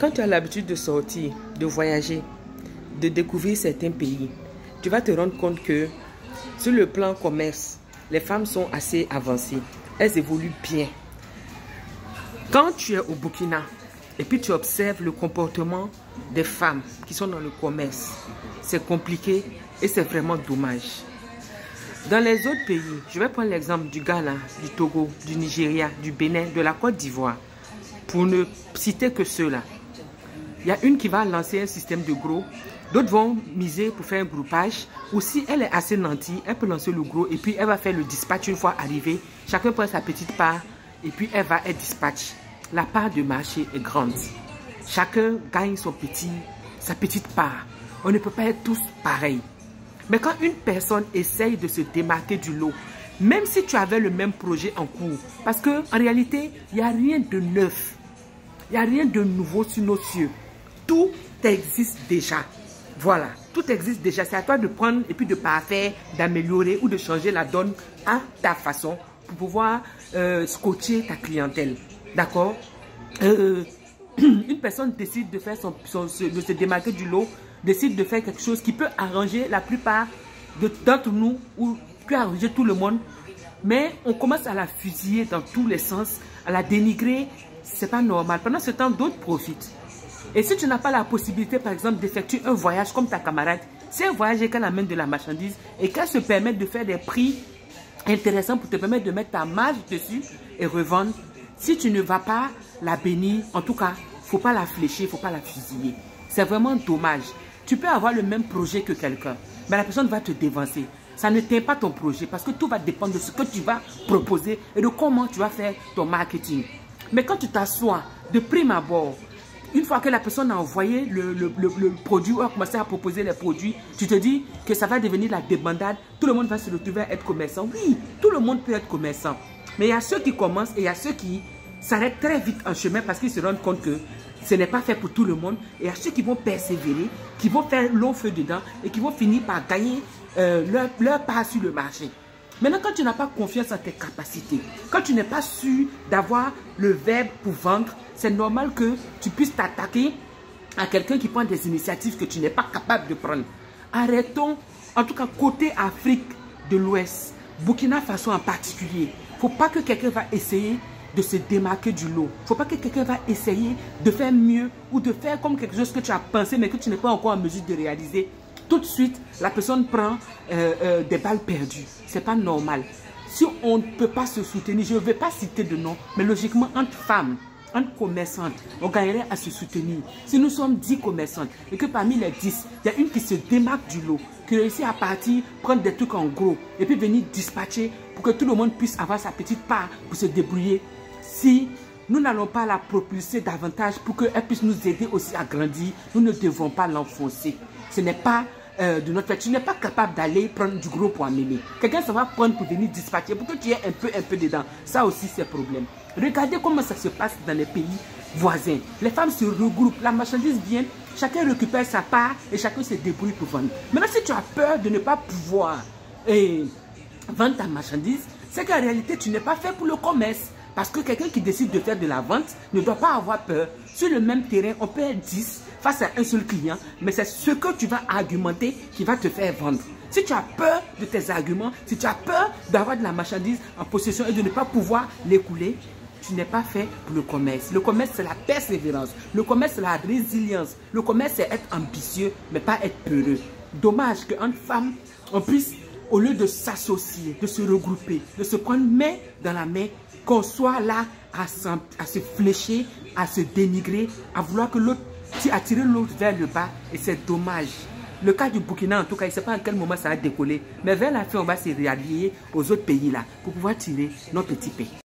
Quand tu as l'habitude de sortir, de voyager, de découvrir certains pays, tu vas te rendre compte que sur le plan commerce, les femmes sont assez avancées. Elles évoluent bien. Quand tu es au Burkina et puis tu observes le comportement des femmes qui sont dans le commerce, c'est compliqué et c'est vraiment dommage. Dans les autres pays, je vais prendre l'exemple du Ghana, du Togo, du Nigeria, du Bénin, de la Côte d'Ivoire, pour ne citer que ceux-là. Il y a une qui va lancer un système de gros, d'autres vont miser pour faire un groupage, ou si elle est assez nantie, elle peut lancer le gros et puis elle va faire le dispatch une fois arrivée. Chacun prend sa petite part et puis elle va être dispatch. La part de marché est grande. Chacun gagne sa petite part. On ne peut pas être tous pareils. Mais quand une personne essaye de se démarquer du lot, même si tu avais le même projet en cours, parce qu'en réalité, il n'y a rien de neuf. Il n'y a rien de nouveau sur nos cieux. Tout existe déjà. Voilà, tout existe déjà. C'est à toi de prendre et puis de parfaire, d'améliorer ou de changer la donne à ta façon pour pouvoir scotcher ta clientèle. D'accord? Une personne décide de faire de se démarquer du lot, décide de faire quelque chose qui peut arranger la plupart d'entre nous ou peut arranger tout le monde. Mais on commence à la fusiller dans tous les sens, à la dénigrer. C'est pas normal. Pendant ce temps, d'autres profitent. Et si tu n'as pas la possibilité, par exemple, d'effectuer un voyage comme ta camarade, c'est un voyage et qu'elle amène de la marchandise et qu'elle se permet de faire des prix intéressants pour te permettre de mettre ta marge dessus et revendre. Si tu ne vas pas la bénir, en tout cas, il ne faut pas la flécher, il ne faut pas la fusiller. C'est vraiment dommage. Tu peux avoir le même projet que quelqu'un, mais la personne va te dévancer. Ça ne tient pas ton projet parce que tout va dépendre de ce que tu vas proposer et de comment tu vas faire ton marketing. Mais quand tu t'assois de prime abord, une fois que la personne a envoyé le produit ou a commencé à proposer les produits, tu te dis que ça va devenir la débandade. Tout le monde va se retrouver à être commerçant. Oui, tout le monde peut être commerçant. Mais il y a ceux qui commencent et il y a ceux qui s'arrêtent très vite en chemin parce qu'ils se rendent compte que ce n'est pas fait pour tout le monde. Et il y a ceux qui vont persévérer, qui vont faire long feu dedans et qui vont finir par gagner leur part sur le marché. Maintenant, quand tu n'as pas confiance en tes capacités, quand tu n'es pas sûr d'avoir le verbe pour vendre, c'est normal que tu puisses t'attaquer à quelqu'un qui prend des initiatives que tu n'es pas capable de prendre. Arrêtons, en tout cas côté Afrique de l'Ouest, Burkina Faso en particulier. Il ne faut pas que quelqu'un va essayer de se démarquer du lot. Il ne faut pas que quelqu'un va essayer de faire mieux ou de faire comme quelque chose que tu as pensé mais que tu n'es pas encore en mesure de réaliser. Tout de suite, la personne prend des balles perdues. Ce n'est pas normal. Si on ne peut pas se soutenir, je ne vais pas citer de nom, mais logiquement, entre femmes, entre commerçantes, on gagnerait à se soutenir. Si nous sommes 10 commerçantes et que parmi les 10, il y a une qui se démarque du lot, qui réussit à partir, prendre des trucs en gros et puis venir dispatcher pour que tout le monde puisse avoir sa petite part pour se débrouiller. Si nous n'allons pas la propulser davantage pour qu'elle puisse nous aider aussi à grandir, nous ne devons pas l'enfoncer. Ce n'est pas de notre fait. Tu n'es pas capable d'aller prendre du gros pour amener. Quelqu'un ça va prendre pour venir dispatcher pour que tu aies un peu dedans. Ça aussi c'est problème. Regardez comment ça se passe dans les pays voisins. Les femmes se regroupent, la marchandise vient, chacun récupère sa part et chacun se débrouille pour vendre. Maintenant si tu as peur de ne pas pouvoir vendre ta marchandise, c'est qu'en réalité tu n'es pas fait pour le commerce. Parce que quelqu'un qui décide de faire de la vente ne doit pas avoir peur. Sur le même terrain, on peut être 10 face à un seul client, mais c'est ce que tu vas argumenter qui va te faire vendre. Si tu as peur de tes arguments, si tu as peur d'avoir de la marchandise en possession et de ne pas pouvoir l'écouler, tu n'es pas fait pour le commerce. Le commerce, c'est la persévérance. Le commerce, c'est la résilience. Le commerce, c'est être ambitieux, mais pas être peureux. Dommage qu'entre femmes, on puisse, au lieu de s'associer, de se regrouper, de se prendre main dans la main, qu'on soit là à se flécher, à se dénigrer, à vouloir que l'autre, attirer l'autre vers le bas. Et c'est dommage. Le cas du Burkina, en tout cas, il ne sait pas à quel moment ça va décoller. Mais vers la fin, on va se réallier aux autres pays là pour pouvoir tirer nos petits pays.